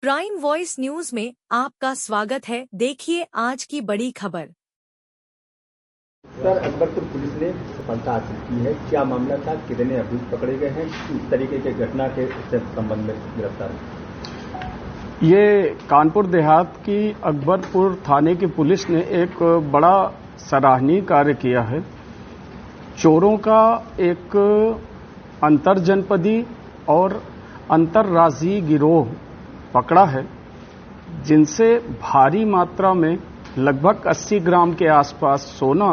Prime voice news में आपका स्वागत है। देखिए आज की बड़ी खबर। सर, अकबरपुर पुलिस ने सफलता हासिल की है। क्या मामला था, कितने अभियुक्त पकड़े गए हैं, इस तरीके के घटना के संबंध में गिरफ्तार? ये कानपुर देहात की अकबरपुर थाने की पुलिस ने एक बड़ा सराहनीय कार्य किया है। चोरों का एक अंतरजनपदी और अंतर्राज्यीय गिरोह पकड़ा है, जिनसे भारी मात्रा में लगभग 80 ग्राम के आसपास सोना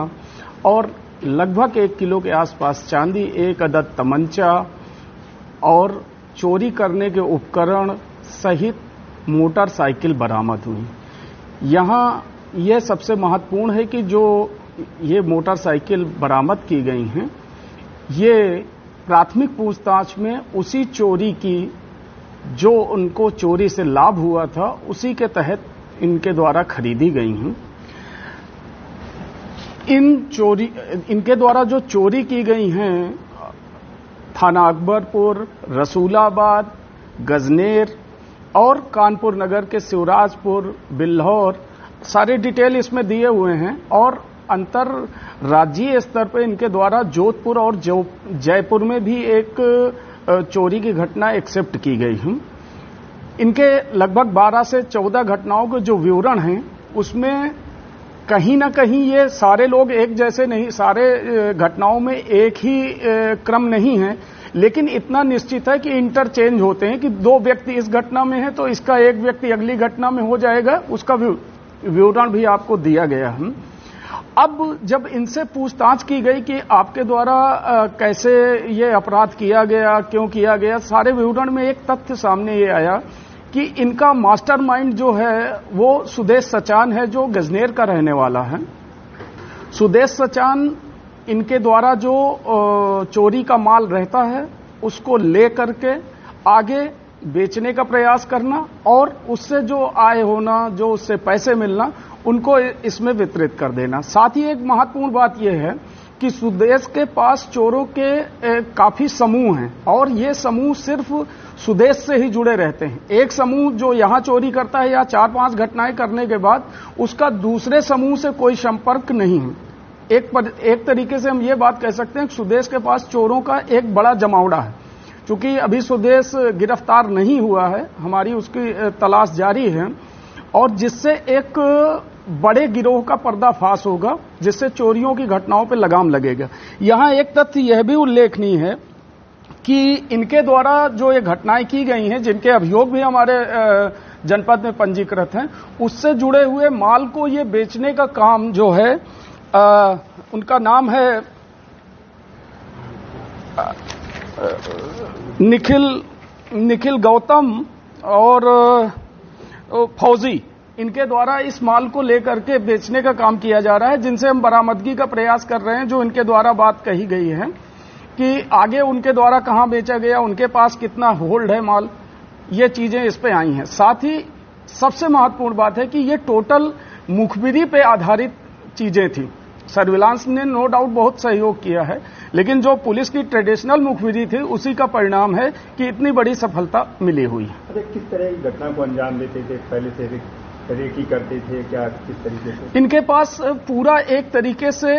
और लगभग 1 किलो के आसपास चांदी, 1 अदद तमंचा और चोरी करने के उपकरण सहित मोटरसाइकिल बरामद हुई। यहाँ यह सबसे महत्वपूर्ण है कि जो ये मोटरसाइकिल बरामद की गई हैं, ये प्राथमिक पूछताछ में उसी चोरी की जो उनको चोरी से लाभ हुआ था उसी के तहत इनके द्वारा खरीदी गई हैं। इनके द्वारा जो चोरी की गई हैं, थाना अकबरपुर, रसूलाबाद, गजनेर और कानपुर नगर के शिवराजपुर, बिल्हौर, सारे डिटेल इसमें दिए हुए हैं। और अंतरराज्यीय स्तर पर इनके द्वारा जोधपुर और जयपुर में भी एक चोरी की घटना एक्सेप्ट की गई है। इनके लगभग 12 से 14 घटनाओं के जो विवरण हैं, उसमें कहीं ना कहीं ये सारे लोग एक जैसे नहीं, सारे घटनाओं में एक ही क्रम नहीं है, लेकिन इतना निश्चित है कि इंटरचेंज होते हैं कि 2 व्यक्ति इस घटना में है तो इसका एक व्यक्ति अगली घटना में हो जाएगा। उसका विवरण भी आपको दिया गया है। अब जब इनसे पूछताछ की गई कि आपके द्वारा कैसे ये अपराध किया गया, क्यों किया गया, सारे विवरण में एक तथ्य सामने ये आया कि इनका मास्टरमाइंड जो है वो सुदेश सचान है, जो गजनेर का रहने वाला है। सुदेश सचान इनके द्वारा जो चोरी का माल रहता है उसको ले करके आगे बेचने का प्रयास करना और उससे जो आय होना, जो उससे पैसे मिलना, उनको इसमें वितरित कर देना। साथ ही एक महत्वपूर्ण बात यह है कि सुदेश के पास चोरों के काफी समूह हैं और ये समूह सिर्फ सुदेश से ही जुड़े रहते हैं। एक समूह जो यहां चोरी करता है या 4-5 घटनाएं करने के बाद उसका दूसरे समूह से कोई संपर्क नहीं है। एक तरीके से हम ये बात कह सकते हैं कि सुदेश के पास चोरों का एक बड़ा जमावड़ा है। चूंकि अभी सुदेश गिरफ्तार नहीं हुआ है, हमारी उसकी तलाश जारी है और जिससे एक बड़े गिरोह का पर्दाफाश होगा, जिससे चोरियों की घटनाओं पर लगाम लगेगा। यहां एक तथ्य यह भी उल्लेखनीय है कि इनके द्वारा जो ये घटनाएं की गई हैं, जिनके अभियोग भी हमारे जनपद में पंजीकृत हैं, उससे जुड़े हुए माल को ये बेचने का काम जो है, उनका नाम है निखिल गौतम और फौजी, इनके द्वारा इस माल को लेकर के बेचने का काम किया जा रहा है, जिनसे हम बरामदगी का प्रयास कर रहे हैं। जो इनके द्वारा बात कही गई है कि आगे उनके द्वारा कहां बेचा गया, उनके पास कितना होल्ड है माल, ये चीजें इस पे आई हैं। साथ ही सबसे महत्वपूर्ण बात है कि ये टोटल मुखबिरी पे आधारित चीजें थी। सर्विलांस ने नो डाउट बहुत सहयोग किया है, लेकिन जो पुलिस की ट्रेडिशनल मुखबिरी थी उसी का परिणाम है कि इतनी बड़ी सफलता मिली हुई है। किस तरह की घटना को अंजाम देते थे, पहले से रेकी करते थे, क्या किस तरीके से? इनके पास पूरा एक तरीके से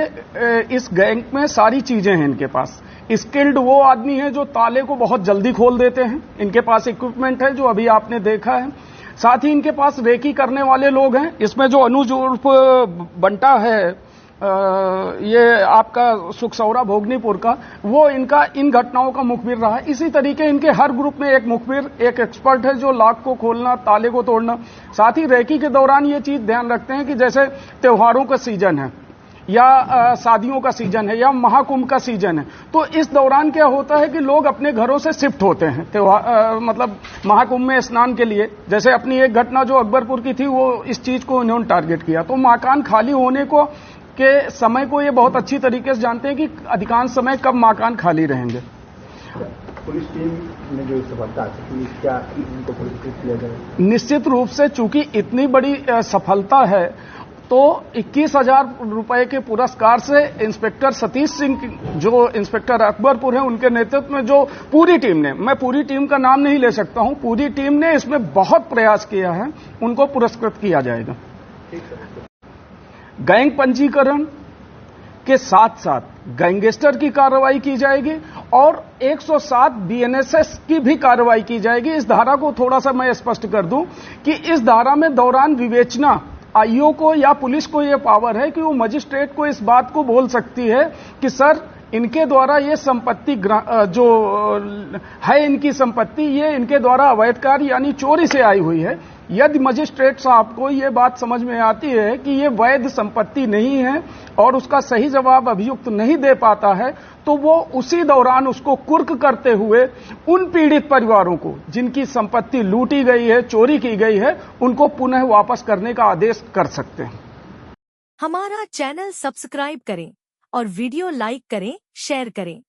इस गैंग में सारी चीजें हैं। इनके पास स्किल्ड वो आदमी है जो ताले को बहुत जल्दी खोल देते हैं। इनके पास इक्विपमेंट है जो अभी आपने देखा है। साथ ही इनके पास रेकी करने वाले लोग हैं। इसमें जो अनुज उर्फ बंटा है, ये आपका सुखसौरा भोगनीपुर का, वो इनका इन घटनाओं का मुखबिर रहा है। इसी तरीके इनके हर ग्रुप में एक मुखबिर, एक एक्सपर्ट है जो लॉक को खोलना, ताले को तोड़ना। साथ ही रेकी के दौरान ये चीज ध्यान रखते हैं कि जैसे त्योहारों का सीजन है या शादियों का सीजन है या महाकुंभ का सीजन है, तो इस दौरान क्या होता है कि लोग अपने घरों से शिफ्ट होते हैं त्योहार, मतलब महाकुंभ में स्नान के लिए। जैसे अपनी एक घटना जो अकबरपुर की थी, वो इस चीज को इन्होंने टारगेट किया। तो मकान खाली होने को के समय को ये बहुत अच्छी तरीके से जानते हैं कि अधिकांश समय कब मकान खाली रहेंगे। पुलिस टीम ने जो सफलता हासिल की, क्या इनको पुरस्कृत किया जाए? निश्चित रूप से, चूंकि इतनी बड़ी सफलता है तो 21,000 रुपए के पुरस्कार से इंस्पेक्टर सतीश सिंह, जो इंस्पेक्टर अकबरपुर है, उनके नेतृत्व में जो पूरी टीम ने, मैं पूरी टीम का नाम नहीं ले सकता हूं, पूरी टीम ने इसमें बहुत प्रयास किया है, उनको पुरस्कृत किया जाएगा। गैंग पंजीकरण के साथ साथ गैंगस्टर की कार्रवाई की जाएगी और 107 बीएनएसएस की भी कार्रवाई की जाएगी। इस धारा को थोड़ा सा मैं स्पष्ट कर दूं कि इस धारा में दौरान विवेचना आईओ को या पुलिस को यह पावर है कि वो मजिस्ट्रेट को इस बात को बोल सकती है कि सर, इनके द्वारा ये संपत्ति जो है, इनकी संपत्ति ये इनके द्वारा अवैध कार्य यानी चोरी से आई हुई है। यदि मजिस्ट्रेट साहब को ये बात समझ में आती है कि ये वैध संपत्ति नहीं है और उसका सही जवाब अभियुक्त नहीं दे पाता है, तो वो उसी दौरान उसको कुर्क करते हुए उन पीड़ित परिवारों को जिनकी संपत्ति लूटी गई है, चोरी की गई है, उनको पुनः वापस करने का आदेश कर सकते हैं। हमारा चैनल सब्सक्राइब करें और वीडियो लाइक करें, शेयर करें।